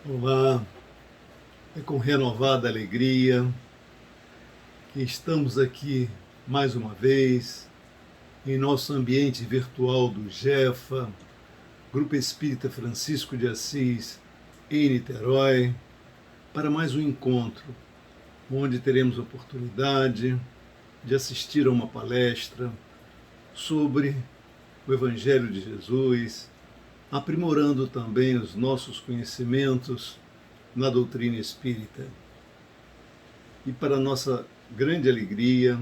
Olá, é com renovada alegria que estamos aqui mais uma vez em nosso ambiente virtual do GEFA, Grupo Espírita Francisco de Assis, em Niterói, para mais um encontro, onde teremos oportunidade de assistir a uma palestra sobre o Evangelho de Jesus, aprimorando também os nossos conhecimentos na doutrina espírita. E para nossa grande alegria,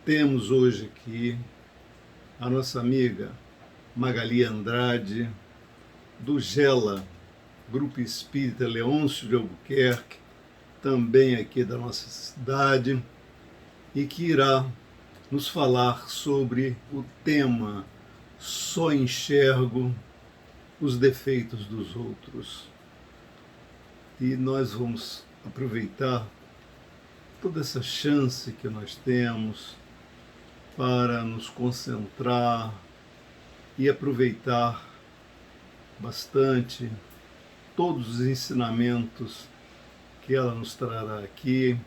temos hoje aqui a nossa amiga Magali Andrade, do GELA, Grupo Espírita Leôncio de Albuquerque, também aqui da nossa cidade, e que irá nos falar sobre o tema Só enxergo os defeitos dos outros. E nós vamos aproveitar toda essa chance que nós temos para nos concentrar e aproveitar bastante todos os ensinamentos que ela nos trará aqui,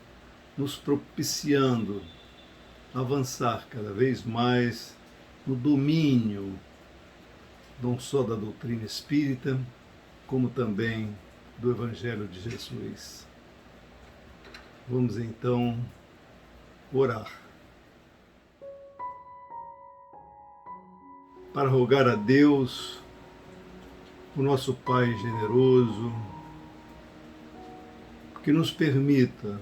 nos propiciando avançar cada vez mais no domínio não só da doutrina espírita, como também do Evangelho de Jesus. Vamos então orar para rogar a Deus, o nosso Pai generoso, que nos permita,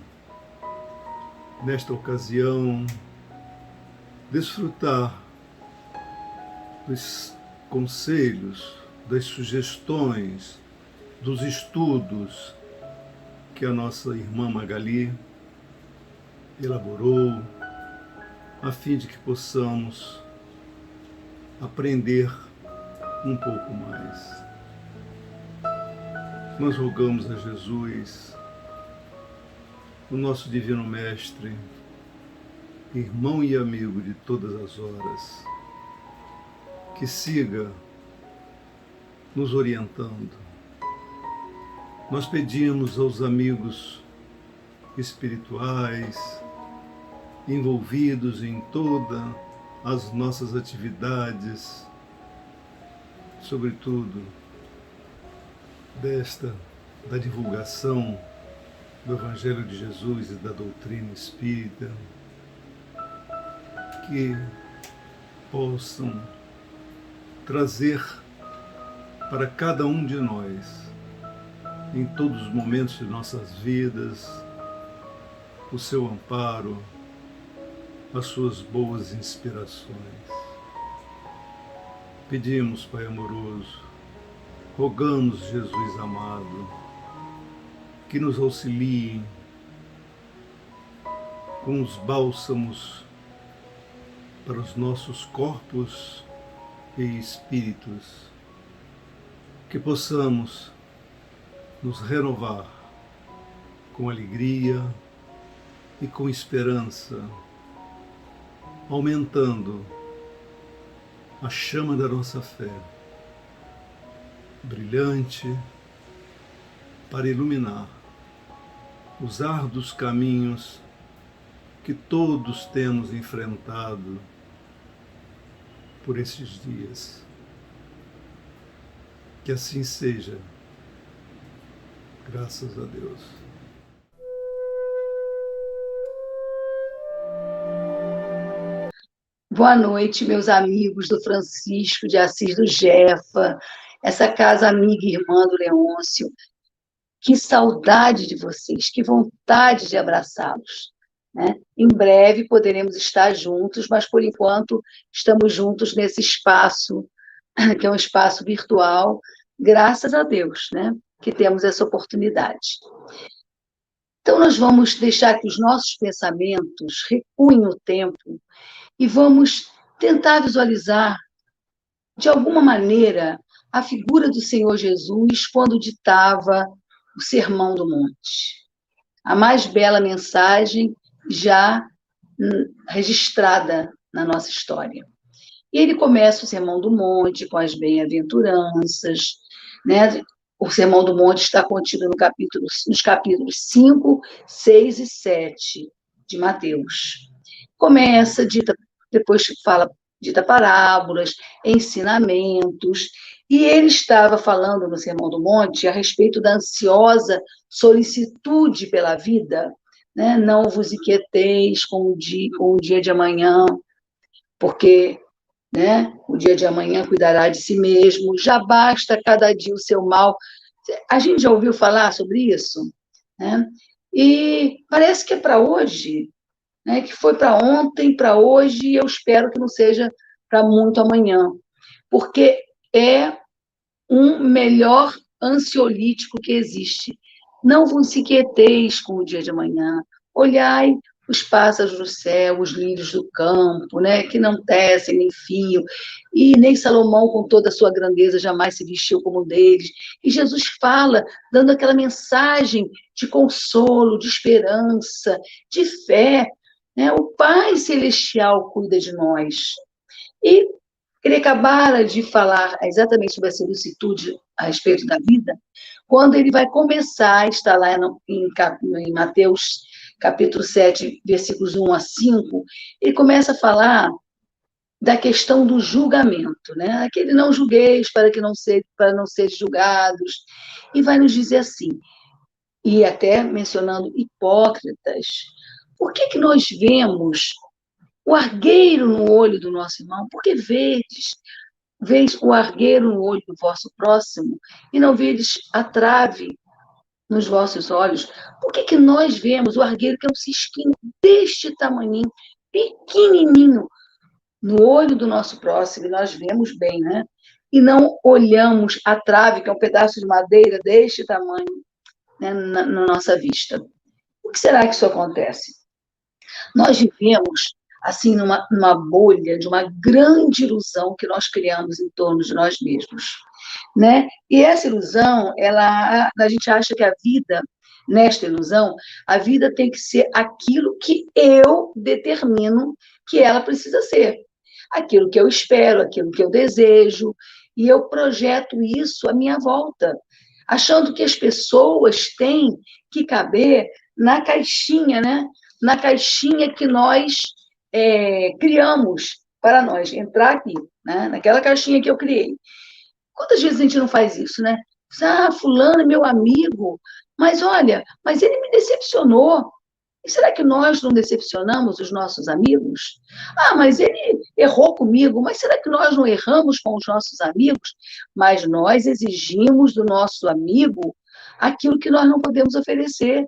nesta ocasião, desfrutar dos conselhos, das sugestões, dos estudos que a nossa irmã Magali elaborou, a fim de que possamos aprender um pouco mais. Nós rogamos a Jesus, o nosso Divino Mestre, irmão e amigo de todas as horas, que siga nos orientando. Nós pedimos aos amigos espirituais, envolvidos em todas as nossas atividades, sobretudo da divulgação do Evangelho de Jesus e da doutrina espírita, que possam trazer para cada um de nós, em todos os momentos de nossas vidas, o seu amparo, as suas boas inspirações. Pedimos, Pai amoroso, rogamos, Jesus amado, que nos auxiliem com os bálsamos para os nossos corpos e espíritos, que possamos nos renovar com alegria e com esperança, aumentando a chama da nossa fé, brilhante, para iluminar os árduos caminhos que todos temos enfrentado por esses dias. Que assim seja, graças a Deus. Boa noite, meus amigos do Francisco de Assis do GEFA, essa casa amiga e irmã do Leôncio. Que saudade de vocês, que vontade de abraçá-los, né? Em breve poderemos estar juntos, mas por enquanto estamos juntos nesse espaço, que é um espaço virtual, graças a Deus, né? Que temos essa oportunidade. Então nós vamos deixar que os nossos pensamentos recuem no tempo e vamos tentar visualizar, de alguma maneira, a figura do Senhor Jesus quando ditava o Sermão do Monte. A mais bela mensagem já registrada na nossa história. E ele começa o Sermão do Monte com as bem-aventuranças, né? O Sermão do Monte está contido nos capítulos 5, 6 e 7 de Mateus. Começa, depois fala, dita parábolas, ensinamentos, e ele estava falando no Sermão do Monte a respeito da ansiosa solicitude pela vida, né? Não vos inquieteis com o dia de amanhã, porque, né, o dia de amanhã cuidará de si mesmo, já basta cada dia o seu mal. A gente já ouviu falar sobre isso, né? E parece que é para hoje, né? Que foi para ontem, para hoje, e eu espero que não seja para muito amanhã, porque é um melhor ansiolítico que existe. Não vos inquieteis com o dia de amanhã. Olhai os pássaros do céu, os lírios do campo, né, que não tecem nem fiam, e nem Salomão, com toda a sua grandeza, jamais se vestiu como um deles. E Jesus fala, dando aquela mensagem de consolo, de esperança, de fé, né? O Pai Celestial cuida de nós. E ele acabara de falar exatamente sobre essa ilicitude a respeito da vida, quando ele vai começar, está lá em Mateus capítulo 7, versículos 1 a 5, ele começa a falar da questão do julgamento, né? Aquele não julgueis para não ser julgados, e vai nos dizer assim, e até mencionando hipócritas, por que que nós vemos o argueiro no olho do nosso irmão? Porque vês o argueiro no olho do vosso próximo e não vedes a trave nos vossos olhos? Por que que nós vemos o argueiro, que é um cisquinho deste tamanhinho, pequenininho, no olho do nosso próximo, e nós vemos bem, né? E não olhamos a trave, que é um pedaço de madeira deste tamanho, né, na nossa vista? Por que será que isso acontece? Nós vivemos assim numa bolha de uma grande ilusão que nós criamos em torno de nós mesmos, né? E essa ilusão, a gente acha que a vida, nesta ilusão, a vida tem que ser aquilo que eu determino que ela precisa ser, aquilo que eu espero, aquilo que eu desejo, e eu projeto isso à minha volta, achando que as pessoas têm que caber na caixinha, né? Na caixinha que nós criamos para nós, entrar aqui, né? Naquela caixinha que eu criei. Quantas vezes a gente não faz isso, né? Ah, fulano é meu amigo, mas olha, mas ele me decepcionou. E será que nós não decepcionamos os nossos amigos? Ah, mas ele errou comigo, mas será que nós não erramos com os nossos amigos? Mas nós exigimos do nosso amigo aquilo que nós não podemos oferecer,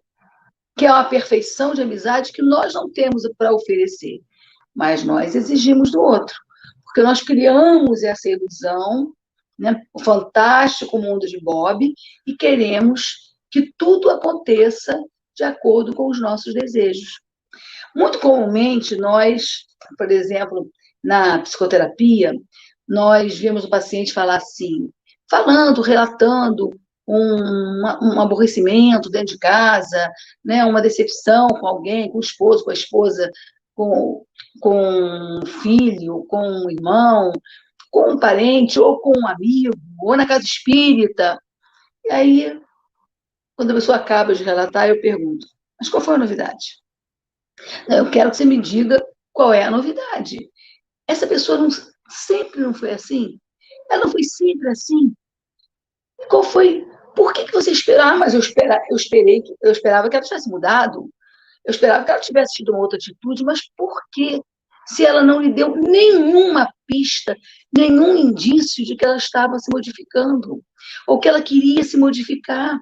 que é uma perfeição de amizade que nós não temos para oferecer, mas nós exigimos do outro, porque nós criamos essa ilusão, né, o fantástico mundo de Bob, e queremos que tudo aconteça de acordo com os nossos desejos. Muito comumente, nós, por exemplo, na psicoterapia, nós vemos o paciente falar assim, relatando um aborrecimento dentro de casa, né, uma decepção com alguém, com o esposo, com a esposa, com um filho, com um irmão, com um parente, ou com um amigo, ou na casa espírita. E aí, quando a pessoa acaba de relatar, eu pergunto, mas qual foi a novidade? Eu quero que você me diga qual é a novidade. Essa pessoa sempre não foi assim? Ela não foi sempre assim? E qual foi? Por que você esperava? Mas eu esperava que ela tivesse mudado. Eu esperava que ela tivesse tido uma outra atitude, mas por quê? Se ela não lhe deu nenhuma pista, nenhum indício de que ela estava se modificando, ou que ela queria se modificar.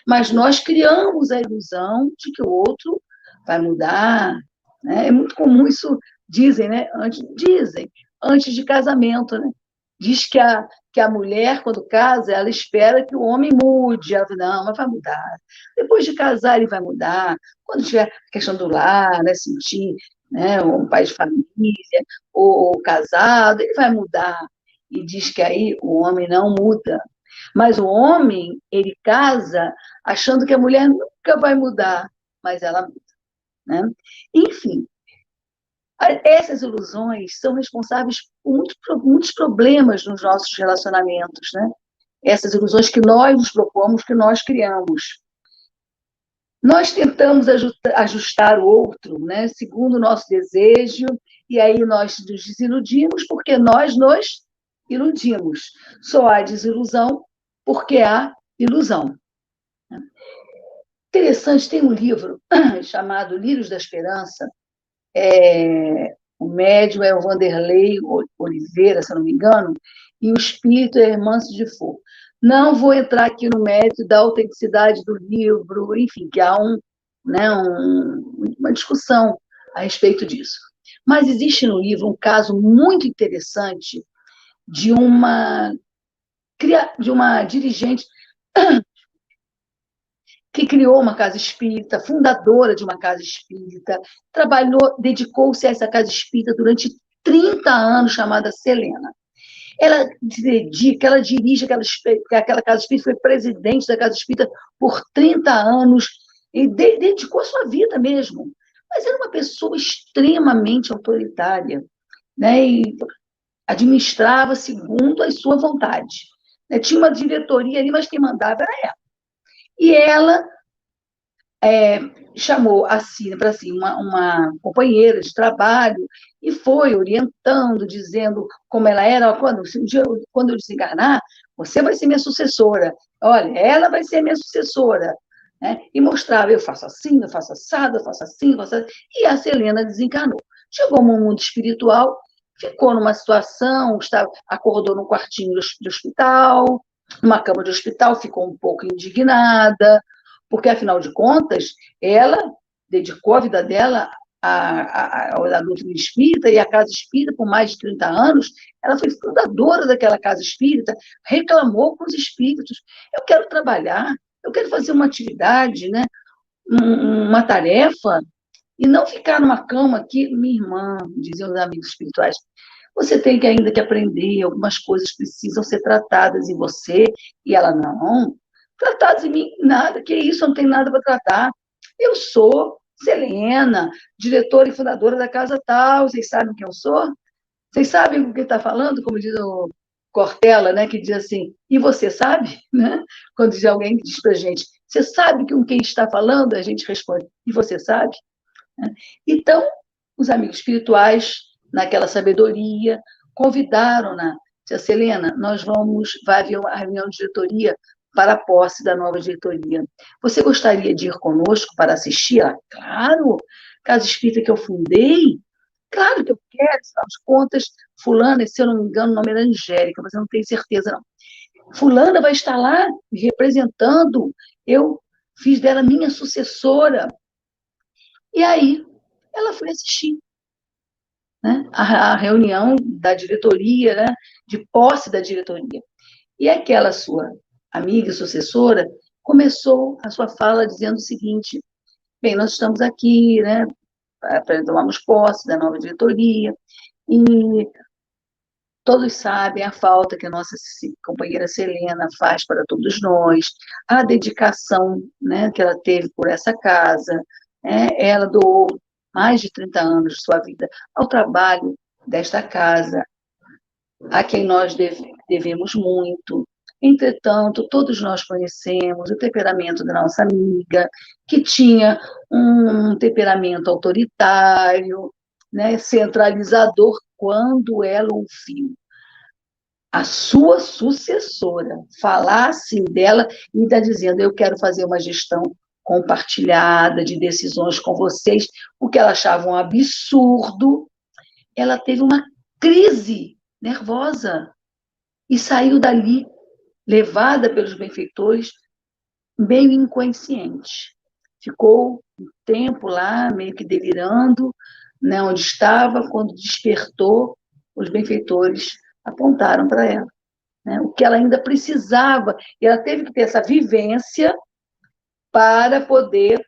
Mas nós criamos a ilusão de que o outro vai mudar, né? É muito comum isso, dizem, né? Antes de casamento, né? Diz que a mulher, quando casa, ela espera que o homem mude. Ela fala, não, mas vai mudar. Depois de casar, ele vai mudar. Quando tiver a questão do lar, né? Sentir, né? Um pai de família, ou casado, ele vai mudar. E diz que aí o homem não muda. Mas o homem, ele casa achando que a mulher nunca vai mudar, mas ela muda, né? Enfim, essas ilusões são responsáveis por muitos problemas nos nossos relacionamentos, né? essas ilusões que nós nos propomos, que nós criamos. Nós tentamos ajustar o outro, né, segundo o nosso desejo, e aí nós nos desiludimos porque nós nos iludimos. Só há desilusão porque há ilusão. Interessante, tem um livro chamado Lírios da Esperança, o médium é o Vanderlei Oliveira, se eu não me engano, e o espírito é Hermance de Foucault. Não vou entrar aqui no mérito da autenticidade do livro, enfim, que há uma discussão a respeito disso. Mas existe no livro um caso muito interessante de uma dirigente que criou uma casa espírita, fundadora de uma casa espírita, dedicou-se a essa casa espírita durante 30 anos, chamada Selena. Ela dirige aquela casa espírita, foi presidente da casa espírita por 30 anos, e dedicou a sua vida mesmo. Mas era uma pessoa extremamente autoritária, né? E administrava segundo a sua vontade. Tinha uma diretoria ali, mas quem mandava era ela. E ela chamou para si uma companheira de trabalho e foi orientando, dizendo como ela era. Quando eu desencarnar, você vai ser minha sucessora. Olha, ela vai ser minha sucessora. Né? E mostrava, eu faço assim, eu faço assado, eu faço assim, eu faço assim. E a Selena desencarnou. Chegou ao mundo espiritual, ficou numa situação, acordou num quartinho de hospital, numa cama de hospital, ficou um pouco indignada, porque, afinal de contas, ela dedicou a vida dela ao doutrina espírita e à casa espírita por mais de 30 anos. Ela foi fundadora daquela casa espírita, reclamou com os espíritos: eu quero trabalhar, eu quero fazer uma atividade, né, uma tarefa, e não ficar numa cama aqui. Minha irmã, diziam os amigos espirituais, você tem ainda que aprender, algumas coisas precisam ser tratadas em você. E ela: não, tratados em mim, nada, que isso, eu não tenho nada para tratar. Eu sou Selena, diretora e fundadora da casa tal, vocês sabem quem eu sou? Vocês sabem o que está falando? Como diz o Cortella, né, que diz assim, e você sabe? Né? Quando alguém diz para a gente, você sabe com quem está falando? A gente responde, e você sabe? Então, os amigos espirituais, naquela sabedoria, convidaram-na. Tia Selena, vai haver uma reunião de diretoria para a posse da nova diretoria. Você gostaria de ir conosco para assistir? Claro, casa espírita que eu fundei, claro que eu quero, afinal de contas, fulana, se eu não me engano, o nome era Angélica, mas eu não tenho certeza, não. Fulana vai estar lá me representando, eu fiz dela minha sucessora. E aí, ela foi assistir, né, a reunião da diretoria, né, de posse da diretoria. E aquela sua amiga e sucessora começou a sua fala dizendo o seguinte: bem, nós estamos aqui, né, para tomarmos posse da nova diretoria, e todos sabem a falta que a nossa companheira Selena faz para todos nós, a dedicação, né, que ela teve por essa casa, né, ela doou mais de 30 anos de sua vida ao trabalho desta casa, a quem nós devemos muito. Entretanto, todos nós conhecemos o temperamento da nossa amiga, que tinha um temperamento autoritário, né, centralizador. Quando ela ouviu a sua sucessora falar assim dela e está dizendo: eu quero fazer uma gestão compartilhada de decisões com vocês, o que ela achava um absurdo, ela teve uma crise nervosa e saiu dali, levada pelos benfeitores, meio inconsciente. Ficou um tempo lá, meio que delirando, né, onde estava. Quando despertou, os benfeitores apontaram para ela, né, o que ela ainda precisava, e ela teve que ter essa vivência para poder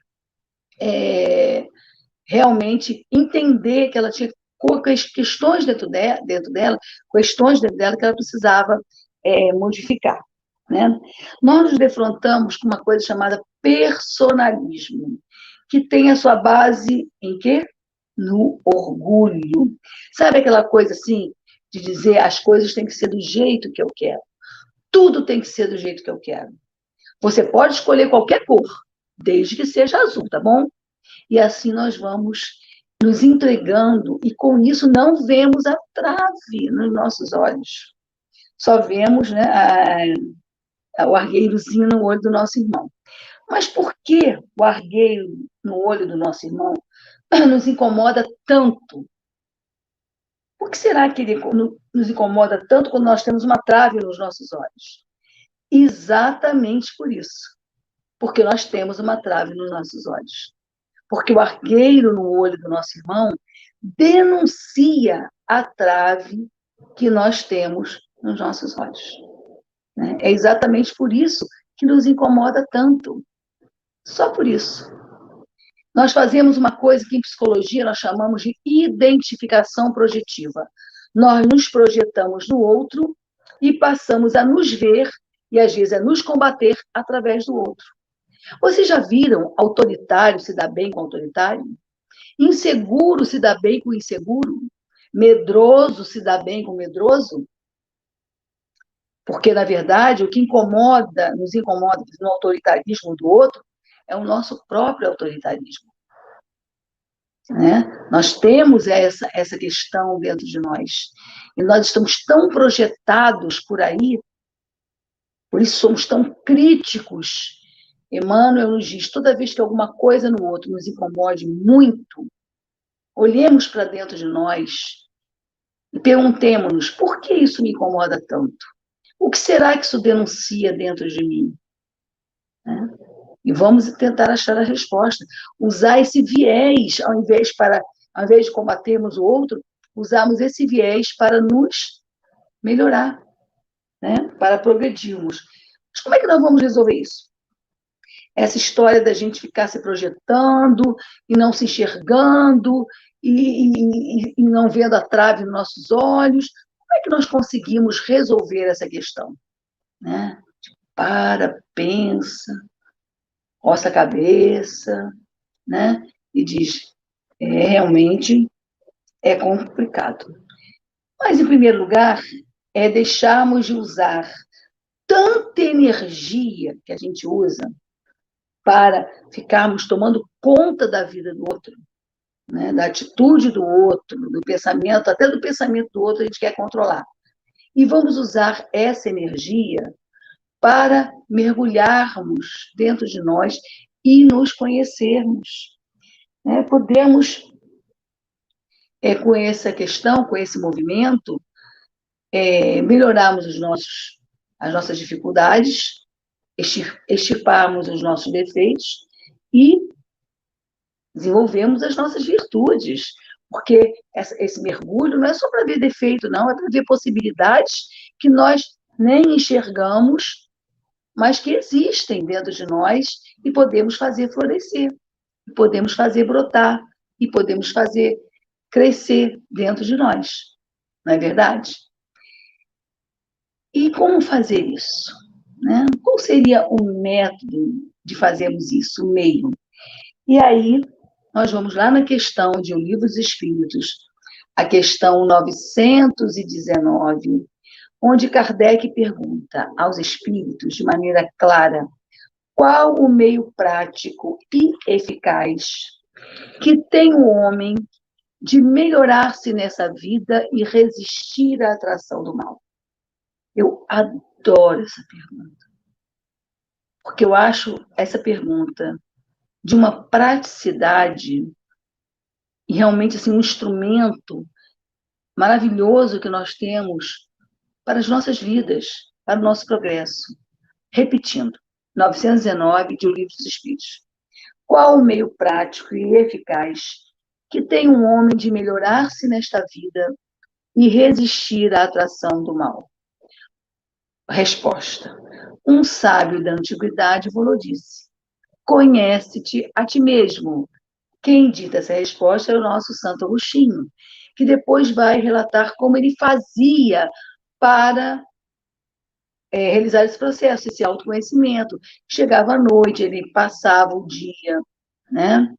realmente entender que ela tinha questões dentro dela, questões dentro dela que ela precisava modificar. Né? Nós nos defrontamos com uma coisa chamada personalismo, que tem a sua base em quê? No orgulho. Sabe aquela coisa assim, de dizer as coisas têm que ser do jeito que eu quero? tudo tem que ser do jeito que eu quero. Você pode escolher qualquer cor, desde que seja azul, tá bom? E assim nós vamos nos entregando, e com isso não vemos a trave nos nossos olhos. Só vemos, né, o argueirozinho no olho do nosso irmão. Mas por que o argueiro no olho do nosso irmão nos incomoda tanto? Por que será que ele nos incomoda tanto quando nós temos uma trave nos nossos olhos? Exatamente por isso. Porque nós temos uma trave nos nossos olhos. Porque o argueiro no olho do nosso irmão denuncia a trave que nós temos nos nossos olhos. É exatamente por isso que nos incomoda tanto. Só por isso. Nós fazemos uma coisa que em psicologia nós chamamos de identificação projetiva. Nós nos projetamos no outro e passamos a nos ver, e às vezes a nos combater através do outro. Vocês já viram autoritário se dar bem com autoritário? Inseguro se dá bem com inseguro? Medroso se dá bem com medroso? Porque, na verdade, o que nos incomoda no autoritarismo do outro é o nosso próprio autoritarismo. Né? Nós temos essa questão dentro de nós. E nós estamos tão projetados por aí, por isso somos tão críticos. Emmanuel nos diz, toda vez que alguma coisa no outro nos incomode muito, olhemos para dentro de nós e perguntemos-nos, por que isso me incomoda tanto? O que será que isso denuncia dentro de mim? E vamos tentar achar a resposta. Usar esse viés, ao invés de combatermos o outro, usarmos esse viés para nos melhorar, né? Para progredirmos. Mas como é que nós vamos resolver isso? Essa história da gente ficar se projetando e não se enxergando e não vendo a trave nos nossos olhos. Como é que nós conseguimos resolver essa questão? Né? Para, pensa, roça a cabeça, né? E diz, realmente é complicado. Mas, em primeiro lugar, é deixarmos de usar tanta energia que a gente usa para ficarmos tomando conta da vida do outro, né? Da atitude do outro, do pensamento, até do pensamento do outro a gente quer controlar. E vamos usar essa energia para mergulharmos dentro de nós e nos conhecermos. Podemos, com essa questão, com esse movimento, melhorarmos as nossas dificuldades, extirparmos os nossos defeitos e desenvolvemos as nossas virtudes. Porque esse mergulho não é só para ver defeito, não, é para ver possibilidades que nós nem enxergamos, mas que existem dentro de nós e podemos fazer florescer, podemos fazer brotar e podemos fazer crescer dentro de nós. Não é verdade? E como fazer isso? Né? Qual seria o método de fazermos isso, o meio? E aí, nós vamos lá na questão de O Livro dos Espíritos, a questão 919, onde Kardec pergunta aos espíritos, de maneira clara, qual o meio prático e eficaz que tem o homem de melhorar-se nessa vida e resistir à atração do mal? Eu adoro essa pergunta, porque eu acho essa pergunta de uma praticidade e realmente assim, um instrumento maravilhoso que nós temos para as nossas vidas, para o nosso progresso. Repetindo, 919 de O Livro dos Espíritos. Qual o meio prático e eficaz que tem um homem de melhorar-se nesta vida e resistir à atração do mal? Resposta. Um sábio da antiguidade falou disse: conhece-te a ti mesmo. Quem dita essa resposta é o nosso Santo Agostinho, que depois vai relatar como ele fazia para realizar esse processo, esse autoconhecimento. Chegava à noite, ele passava o dia, né?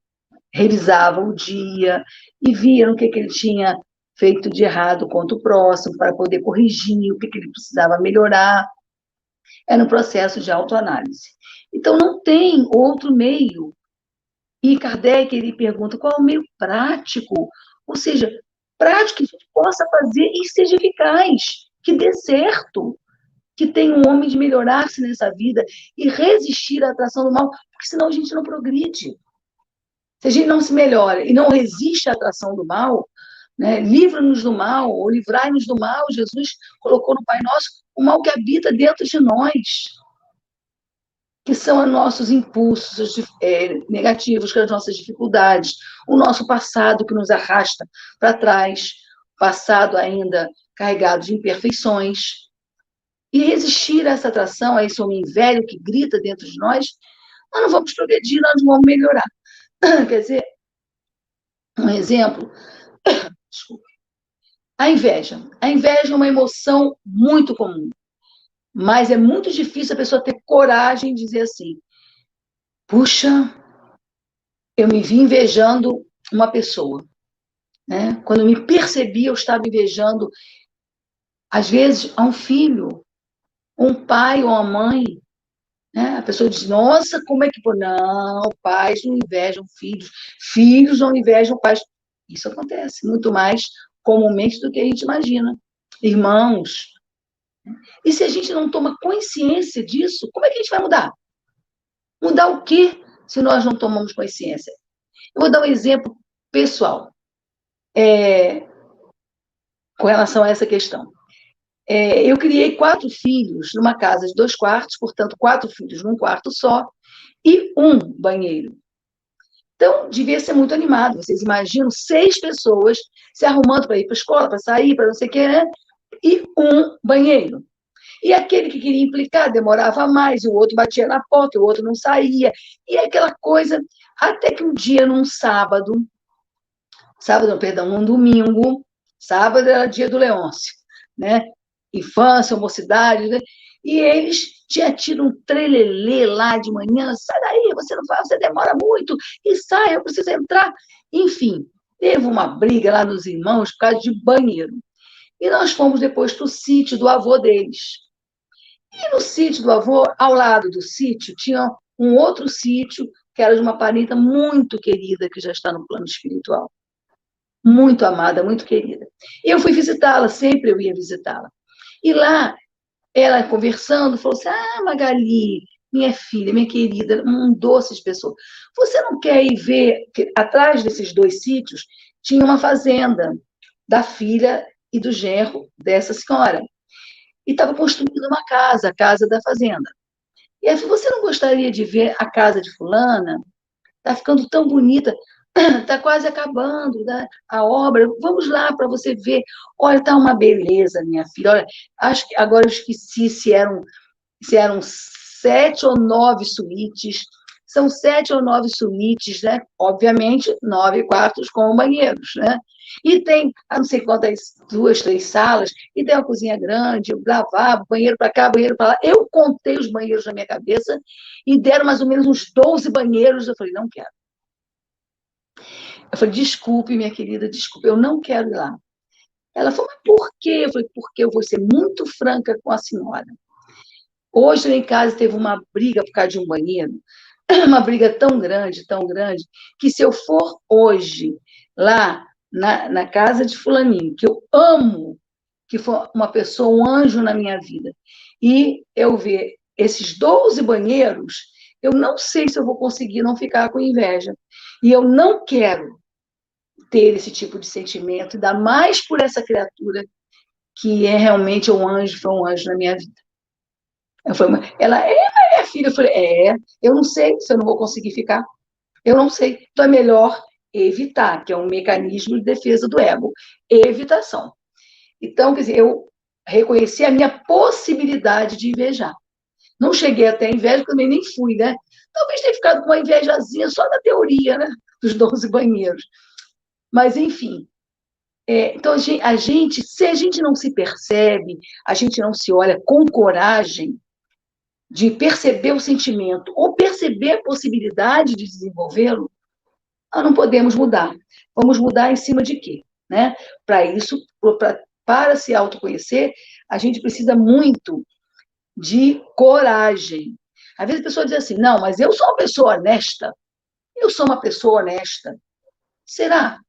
Revisava o dia e via no que ele tinha feito de errado contra o próximo, para poder corrigir o que ele precisava melhorar. é no processo de autoanálise. Então, não tem outro meio. E Kardec, ele pergunta qual é o meio prático, ou seja, prático que a gente possa fazer e seja eficaz, que dê certo, que tenha um homem de melhorar-se nessa vida e resistir à atração do mal, porque senão a gente não progride. Se a gente não se melhora e não resiste à atração do mal, né, livra-nos do mal, ou livrai-nos do mal, Jesus colocou no Pai Nosso o mal que habita dentro de nós, que são os nossos impulsos negativos, que são as nossas dificuldades, o nosso passado que nos arrasta para trás, passado ainda carregado de imperfeições. E resistir a essa atração, a esse homem velho que grita dentro de nós, nós não vamos progredir, nós não vamos melhorar. Quer dizer, um exemplo, desculpa, a inveja. A inveja é uma emoção muito comum, mas é muito difícil a pessoa ter coragem de dizer assim, puxa, eu me vi invejando uma pessoa, né? Quando eu me percebi, eu estava invejando, às vezes, a um filho, um pai ou uma mãe, né? A pessoa diz, nossa, como é que... Não, pais não invejam filhos, filhos não invejam pais. Isso acontece muito mais comumente do que a gente imagina. Irmãos. E se a gente não toma consciência disso, como é que a gente vai mudar? Mudar o quê se nós não tomamos consciência? Eu vou dar um exemplo pessoal com relação a essa questão. Eu criei 4 filhos numa casa de 2 quartos, portanto, 4 filhos num quarto só, e um banheiro. Então, devia ser muito animado. Vocês imaginam 6 pessoas se arrumando para ir para a escola, para sair, para não sei o quê, né? E um banheiro. E aquele que queria implicar demorava mais, e o outro batia na porta, e o outro não saía. E aquela coisa, até que um dia, num num domingo, sábado era dia do Leôncio, né? Infância, mocidade, né? E eles tinham tido um trelelê lá de manhã, sai daí, você não faz, você demora muito, e sai, eu preciso entrar. Enfim, teve uma briga lá nos irmãos por causa de banheiro. E nós fomos depois para o sítio do avô deles. E no sítio do avô, ao lado do sítio, tinha um outro sítio, que era de uma parenta muito querida, que já está no plano espiritual. Muito amada, muito querida. Eu fui visitá-la, sempre eu ia visitá-la. E lá, ela conversando, falou assim, Magali, minha filha, minha querida, um doce de pessoa, você não quer ir ver, que atrás desses 2 sítios, tinha uma fazenda da filha e do genro dessa senhora. E estava construindo uma casa, a casa da fazenda. E ela falou, você não gostaria de ver a casa de fulana? Está ficando tão bonita, está quase acabando, né, a obra, vamos lá para você ver. Olha, está uma beleza, minha filha. Olha, acho que agora eu esqueci se eram 7 ou 9 suítes. São 7 ou 9 suítes, né? Obviamente, 9 quartos com banheiros, né? E tem, não sei quantas, 2, 3 salas, e tem uma cozinha grande, lavabo, banheiro para cá, banheiro para lá. Eu contei os banheiros na minha cabeça e deram mais ou menos uns 12 banheiros. Eu falei, não quero. Eu falei, desculpe, minha querida, desculpe, eu não quero ir lá. Ela falou, mas por quê? Eu falei, porque eu vou ser muito franca com a senhora. Hoje, lá em casa, teve uma briga por causa de um banheiro, uma briga tão grande, que se eu for hoje lá na casa de fulaninho, que eu amo, que foi uma pessoa, um anjo na minha vida, e eu ver esses 12 banheiros, eu não sei se eu vou conseguir não ficar com inveja. E eu não quero ter esse tipo de sentimento, ainda mais por essa criatura que é realmente um anjo, foi um anjo na minha vida. Ela é filha, eu falei, eu não sei se eu não vou conseguir ficar, eu não sei, então é melhor evitar, que é um mecanismo de defesa do ego, evitação. Então, quer dizer, eu reconheci a minha possibilidade de invejar. Não cheguei até a inveja, porque eu nem fui, né? Talvez tenha ficado com uma invejazinha só da teoria, né? Dos 12 banheiros. Mas, enfim, então, se a gente não se percebe, a gente não se olha com coragem de perceber o sentimento ou perceber a possibilidade de desenvolvê-lo, nós não podemos mudar. Vamos mudar em cima de quê? Né? Para isso, para se autoconhecer, a gente precisa muito de coragem. Às vezes a pessoa diz assim, não, mas eu sou uma pessoa honesta. Eu sou uma pessoa honesta. Será?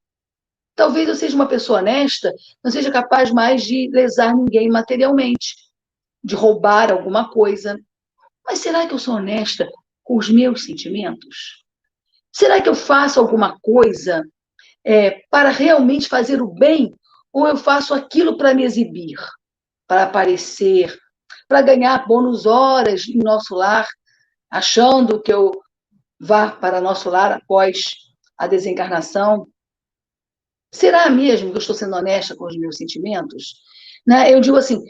Talvez eu seja uma pessoa honesta, não seja capaz mais de lesar ninguém materialmente, de roubar alguma coisa. Mas será que eu sou honesta com os meus sentimentos? Será que eu faço alguma coisa para realmente fazer o bem? Ou eu faço aquilo para me exibir, para aparecer, para ganhar bônus horas em nosso lar, achando que eu vá para nosso lar após a desencarnação? Será mesmo que eu estou sendo honesta com os meus sentimentos? Né? Eu digo assim,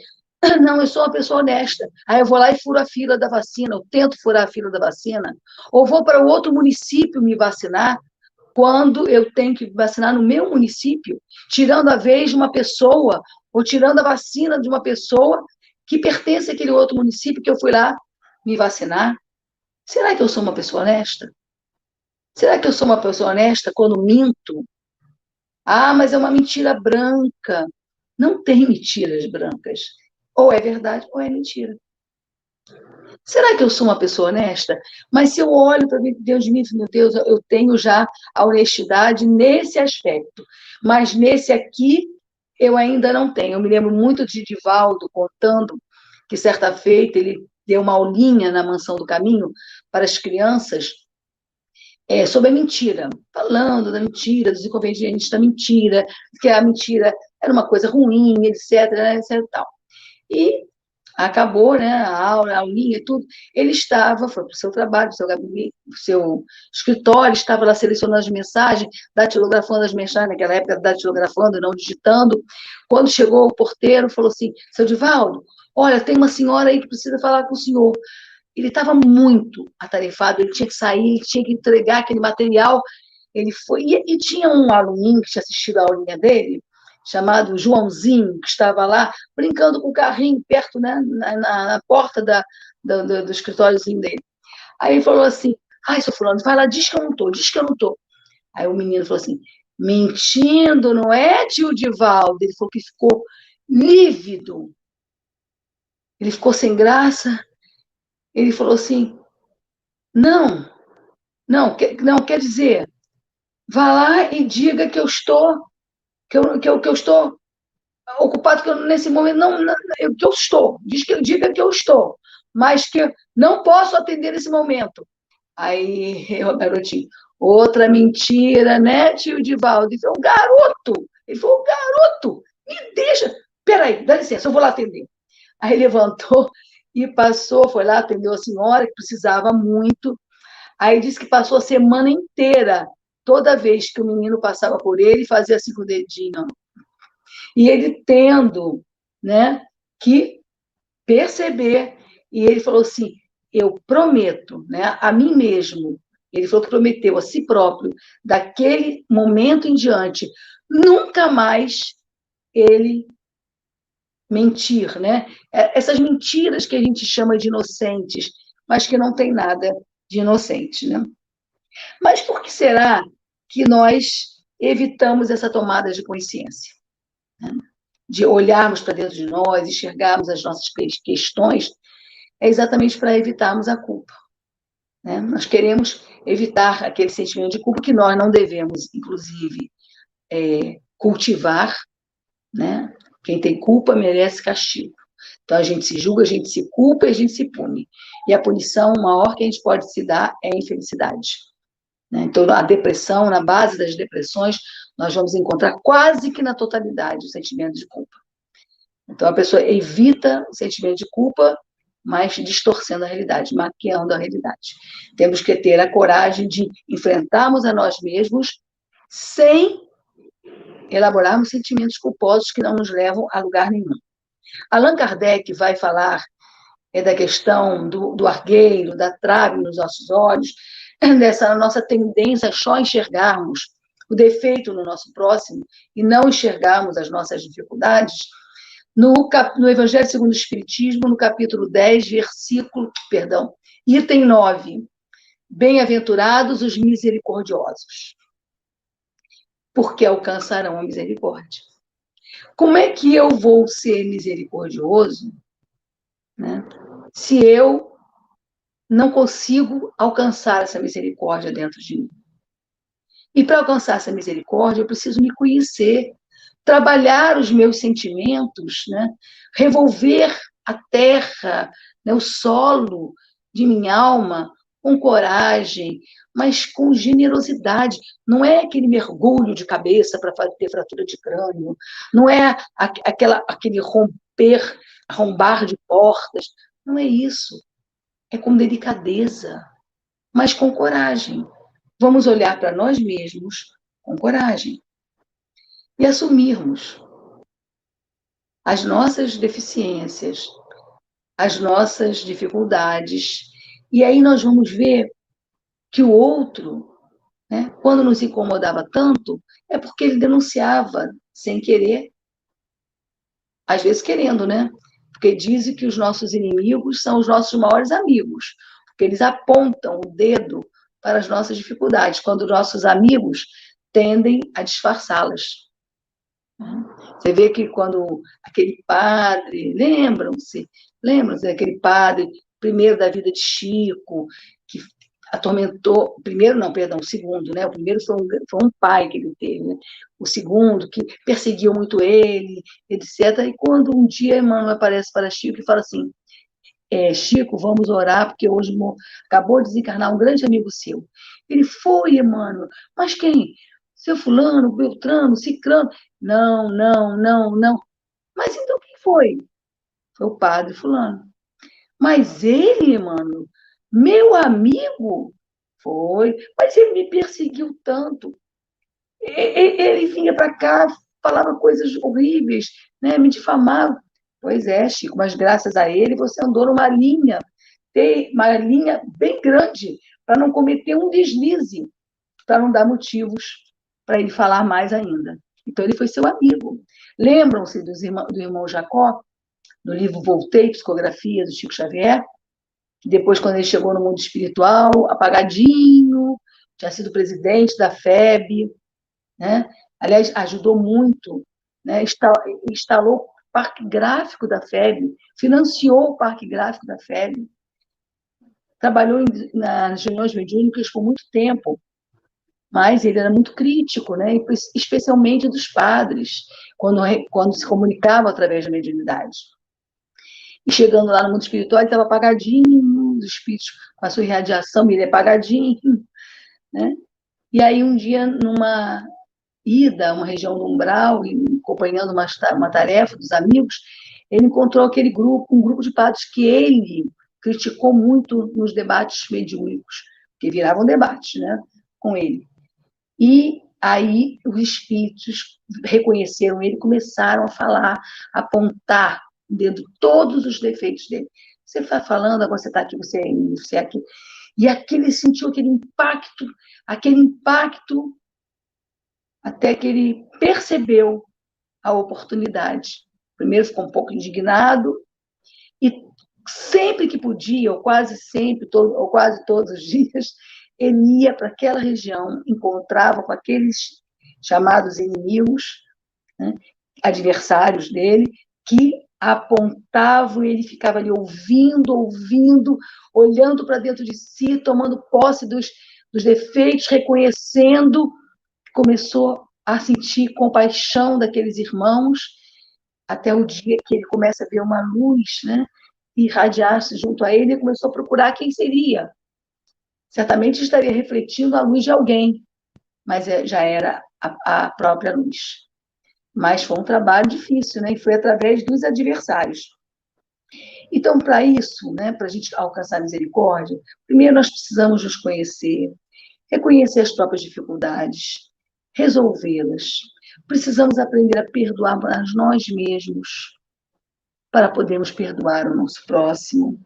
não, eu sou uma pessoa honesta. Aí eu vou lá e furo a fila da vacina, eu tento furar a fila da vacina, ou vou para outro município me vacinar, quando eu tenho que vacinar no meu município, tirando a vez de uma pessoa, ou tirando a vacina de uma pessoa que pertence àquele outro município que eu fui lá me vacinar. Será que eu sou uma pessoa honesta? Será que eu sou uma pessoa honesta quando minto? Ah, mas é uma mentira branca. Não tem mentiras brancas. Ou é verdade ou é mentira. Será que eu sou uma pessoa honesta? Mas se eu olho para dentro de mim, meu Deus, eu tenho já a honestidade nesse aspecto, mas nesse aqui eu ainda não tenho. Eu me lembro muito de Divaldo contando que certa feita ele deu uma aulinha na Mansão do Caminho para as crianças sobre a mentira, falando da mentira, dos inconvenientes da mentira, que a mentira era uma coisa ruim, etc, né, etc e tal. E acabou, né, a aula, a aulinha e tudo. Ele estava, foi para o seu trabalho, para o seu gabinete, para o seu escritório, estava lá selecionando as mensagens, datilografando as mensagens, naquela época datilografando, não digitando. Quando chegou o porteiro, falou assim, seu Divaldo, olha, tem uma senhora aí que precisa falar com o senhor. Ele estava muito atarefado, ele tinha que sair, ele tinha que entregar aquele material. Ele foi. E tinha um aluninho que tinha assistido a aulinha dele, chamado Joãozinho, que estava lá brincando com o carrinho perto, né, na porta do escritóriozinho dele. Aí ele falou assim: ai, seu fulano, vai lá, diz que eu não estou, diz que eu não estou. Aí o menino falou assim: mentindo, não é, tio Divaldo? Ele falou que ficou lívido, ele ficou sem graça. Ele falou assim: não, não, quer dizer, vá lá e diga que eu estou, que eu estou ocupado, que eu, nesse momento que eu estou, diga que eu estou, mas que eu não posso atender nesse momento. Aí o garotinho, outra mentira, né, tio Divaldo? Ele falou, garoto! Ele falou, garoto, me deixa. Peraí, dá licença, eu vou lá atender. Aí levantou e passou, foi lá, atendeu a senhora, que precisava muito. Aí disse que passou a semana inteira, toda vez que o menino passava por ele, fazia assim com o dedinho. E ele tendo, né, que perceber, e ele falou assim, eu prometo, né, a mim mesmo, ele falou que prometeu a si próprio, daquele momento em diante, nunca mais ele mentir, né? Essas mentiras que a gente chama de inocentes, mas que não tem nada de inocente, né? Mas por que será que nós evitamos essa tomada de consciência? Né? De olharmos para dentro de nós, enxergarmos as nossas questões, é exatamente para evitarmos a culpa. Né? Nós queremos evitar aquele sentimento de culpa que nós não devemos, inclusive, cultivar. Né? Quem tem culpa merece castigo. Então, a gente se julga, a gente se culpa e a gente se pune. E a punição maior que a gente pode se dar é a infelicidade. Né? Então, a depressão, na base das depressões, nós vamos encontrar quase que na totalidade o sentimento de culpa. Então, a pessoa evita o sentimento de culpa, mas distorcendo a realidade, maquiando a realidade. Temos que ter a coragem de enfrentarmos a nós mesmos sem elaborarmos sentimentos culposos que não nos levam a lugar nenhum. Allan Kardec vai falar da questão do argueiro, da trave nos nossos olhos, dessa nossa tendência a só enxergarmos o defeito no nosso próximo e não enxergarmos as nossas dificuldades. No Evangelho segundo o Espiritismo, no capítulo 10, item 9, bem-aventurados os misericordiosos, porque alcançarão a misericórdia. Como é que eu vou ser misericordioso né? Se eu não consigo alcançar essa misericórdia dentro de mim. E para alcançar essa misericórdia, eu preciso me conhecer, trabalhar os meus sentimentos, né? Revolver a terra, né? O solo de minha alma com coragem, mas com generosidade. Não é aquele mergulho de cabeça para ter fratura de crânio, não é aquele romper, arrombar de portas, não é isso. É com delicadeza, mas com coragem. Vamos olhar para nós mesmos com coragem e assumirmos as nossas deficiências, as nossas dificuldades. E aí nós vamos ver que o outro, né, quando nos incomodava tanto, é porque ele denunciava sem querer, às vezes querendo, né? Porque dizem que os nossos inimigos são os nossos maiores amigos, porque eles apontam o dedo para as nossas dificuldades, quando nossos amigos tendem a disfarçá-las. Você vê que quando aquele padre, lembram-se daquele padre, primeiro da vida de Chico, que atormentou, primeiro não, perdão, o segundo, né? O primeiro foi um pai que ele teve, né? O segundo que perseguiu muito ele, etc. E quando um dia Emmanuel aparece para Chico e fala assim, Chico, vamos orar, porque hoje acabou de desencarnar um grande amigo seu. Ele foi, Emmanuel, mas quem? Seu fulano, Beltrano, Cicrano. Não, não, não, não. Mas então quem foi? Foi o padre fulano. Mas ele, Emmanuel, meu amigo, foi. Mas ele me perseguiu tanto. Ele vinha para cá, falava coisas horríveis, né? Me difamava. Pois é, Chico, mas graças a ele você andou numa linha, uma linha bem grande, para não cometer um deslize, para não dar motivos para ele falar mais ainda. Então, ele foi seu amigo. Lembram-se do irmão Jacó, no livro Voltei, Psicografia, do Chico Xavier? Que depois, quando ele chegou no mundo espiritual, apagadinho, tinha sido presidente da FEB, né? Aliás, ajudou muito, né? Instalou o Parque Gráfico da FEB, financiou o Parque Gráfico da FEB, trabalhou nas reuniões mediúnicas por muito tempo, mas ele era muito crítico, né? Especialmente dos padres, quando se comunicava através da mediunidade. E chegando lá no mundo espiritual, ele estava apagadinho, os espíritos com a sua irradiação, ele é apagadinho, né? E aí, um dia, numa ida a uma região do umbral, e acompanhando uma tarefa dos amigos, ele encontrou aquele grupo, um grupo de padres que ele criticou muito nos debates mediúnicos, que viravam debates, né, com ele. E aí os espíritos reconheceram ele, começaram a falar, a apontar dentro todos os defeitos dele. Você está falando, agora você está aqui, você é isso, você é aquilo. E aquele sentiu aquele impacto, até que ele percebeu a oportunidade. Primeiro ficou um pouco indignado, e sempre que podia, ou quase sempre, ou quase todos os dias, ele ia para aquela região, encontrava com aqueles chamados inimigos, né, adversários dele, que apontavam, e ele ficava ali ouvindo, olhando para dentro de si, tomando posse dos defeitos, reconhecendo, começou a sentir compaixão daqueles irmãos, até o dia que ele começa a ver uma luz, né, irradiar-se junto a ele, e começou a procurar quem seria. Certamente estaria refletindo a luz de alguém, mas já era a própria luz. Mas foi um trabalho difícil, né? E foi através dos adversários. Então, para isso, né, para a gente alcançar a misericórdia, primeiro nós precisamos nos conhecer, reconhecer as próprias dificuldades, resolvê-las. Precisamos aprender a perdoar a nós mesmos, para podermos perdoar o nosso próximo.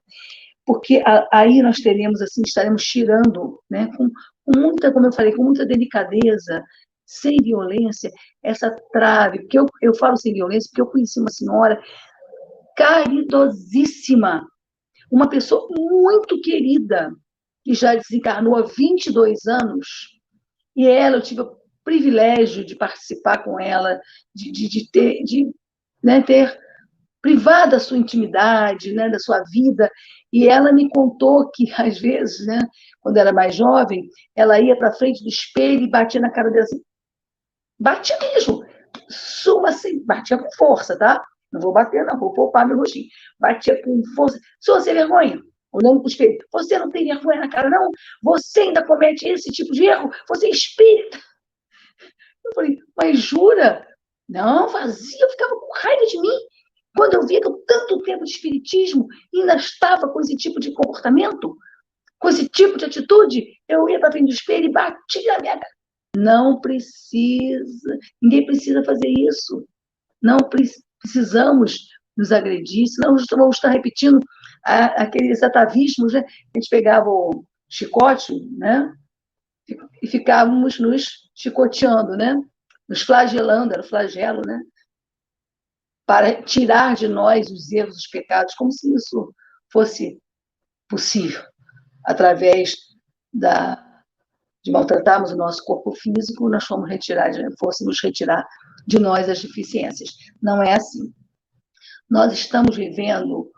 Porque aí nós teremos, assim, estaremos tirando, né, com muita, como eu falei, com muita delicadeza, sem violência, essa trave. Porque eu falo sem violência porque eu conheci uma senhora caridosíssima, uma pessoa muito querida, que já desencarnou há 22 anos, e eu tive o privilégio de participar com ela, de ter privar da sua intimidade, né, da sua vida. E ela me contou que, às vezes, né, quando era mais jovem, ela ia para frente do espelho e batia na cara dela assim, batia mesmo, suma assim, batia com força, tá? Não vou bater, não, vou poupar meu rostinho. Batia com força. Sou sem vergonha? Olhando para o espelho. Você não tem vergonha na cara, não? Você ainda comete esse tipo de erro? Você é espírita? Eu falei, mas jura? Não, fazia, eu ficava com raiva de mim. Quando eu via que eu tanto tempo de espiritismo ainda estava com esse tipo de comportamento, com esse tipo de atitude, eu ia para frente do espelho e batia a minha cara. Não precisa, ninguém precisa fazer isso. Não precisamos nos agredir, senão vamos estar repetindo aqueles atavismos, né? A gente pegava o chicote, né? E ficávamos nos chicoteando, né? Nos flagelando, era o flagelo, né? Para tirar de nós os erros, os pecados, como se isso fosse possível, através de maltratarmos o nosso corpo físico, nós fôssemos retirar de nós as deficiências. Não é assim. Nós estamos vivendo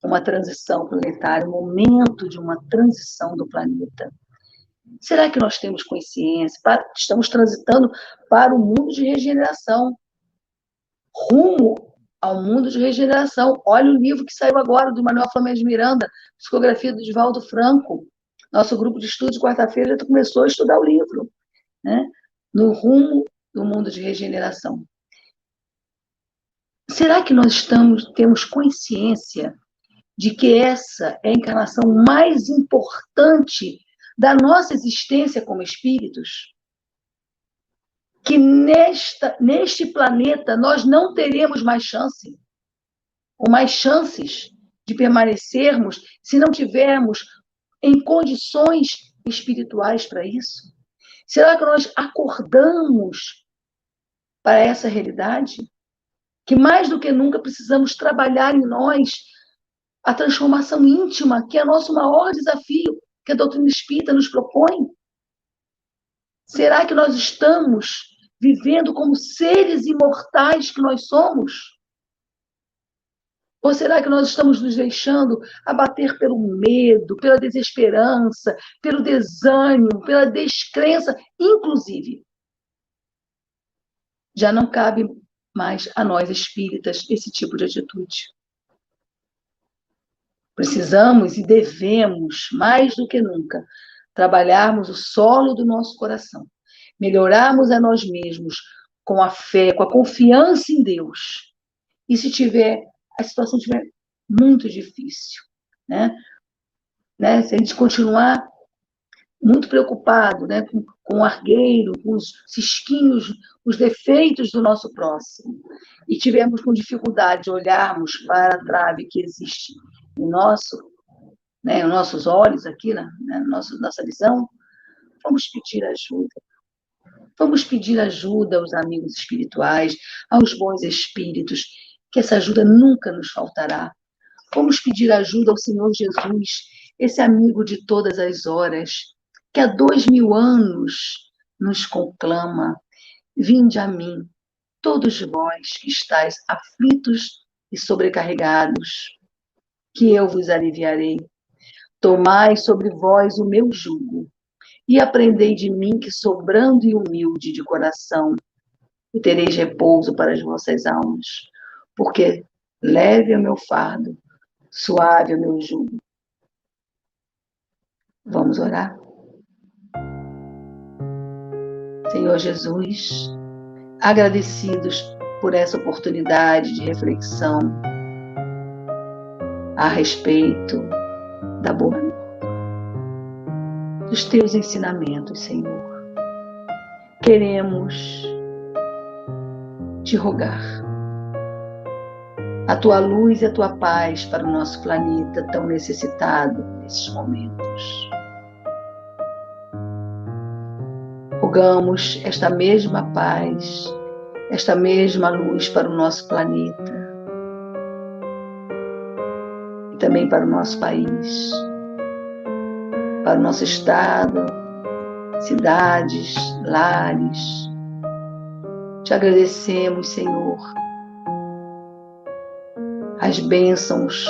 uma transição planetária, um momento de uma transição do planeta. Será que nós temos consciência? Estamos transitando para o mundo de regeneração, rumo ao mundo de regeneração. Olha o livro que saiu agora, do Manuel Flamengo de Miranda, Psicografia do Divaldo Franco. Nosso grupo de estudo de quarta-feira já começou a estudar o livro, né? No rumo do mundo de regeneração. Será que nós temos consciência de que essa é a encarnação mais importante da nossa existência como espíritos? Que neste planeta nós não teremos mais chance, ou mais chances de permanecermos se não tivermos em condições espirituais para isso? Será que nós acordamos para essa realidade? Que mais do que nunca precisamos trabalhar em nós a transformação íntima, que é nosso maior desafio, que a doutrina espírita nos propõe? Será que nós estamos vivendo como seres imortais que nós somos? Ou será que nós estamos nos deixando abater pelo medo, pela desesperança, pelo desânimo, pela descrença, inclusive? Já não cabe mais a nós espíritas esse tipo de atitude. Precisamos e devemos, mais do que nunca, trabalharmos o solo do nosso coração, melhorarmos a nós mesmos com a fé, com a confiança em Deus. E se a situação estiver muito difícil, né? Se a gente continuar muito preocupado, né, com o argueiro, com os cisquinhos, os defeitos do nosso próximo, e tivermos com dificuldade de olharmos para a trave que existe em nossos olhos aqui, nossa visão, vamos pedir ajuda. Vamos pedir ajuda aos amigos espirituais, aos bons espíritos, que essa ajuda nunca nos faltará. Vamos pedir ajuda ao Senhor Jesus, esse amigo de todas as horas, que há 2000 anos nos conclama: vinde a mim, todos vós que estáis aflitos e sobrecarregados, que eu vos aliviarei. Tomai sobre vós o meu jugo e aprendei de mim, que sou brando e humilde de coração, e tereis repouso para as vossas almas, porque leve é o meu fardo, suave é o meu jugo. Vamos orar? Senhor Jesus, agradecidos por essa oportunidade de reflexão a respeito da boa nova, dos teus ensinamentos, Senhor. Queremos te rogar a tua luz e a tua paz para o nosso planeta tão necessitado nesses momentos. Rogamos esta mesma paz, esta mesma luz para o nosso planeta e também para o nosso país, para o nosso estado, cidades, lares. Te agradecemos, Senhor, as bênçãos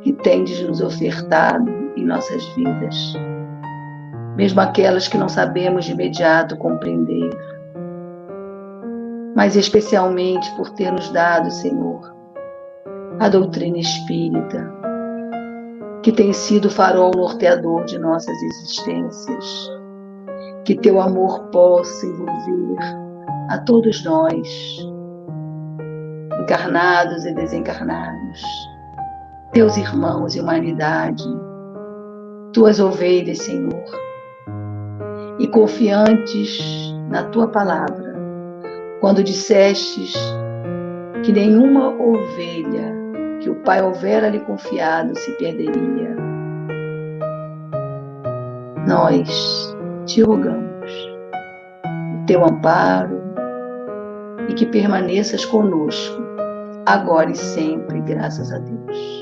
que tendes nos ofertado em nossas vidas, mesmo aquelas que não sabemos de imediato compreender, mas especialmente por ter nos dado, Senhor, a doutrina espírita, que tem sido o farol norteador de nossas existências. Que teu amor possa envolver a todos nós, encarnados e desencarnados, teus irmãos e humanidade, tuas ovelhas, Senhor, e confiantes na tua palavra, quando dissestes que nenhuma ovelha que o Pai houvera lhe confiado se perderia. Nós te rogamos o teu amparo e que permaneças conosco, agora e sempre, graças a Deus.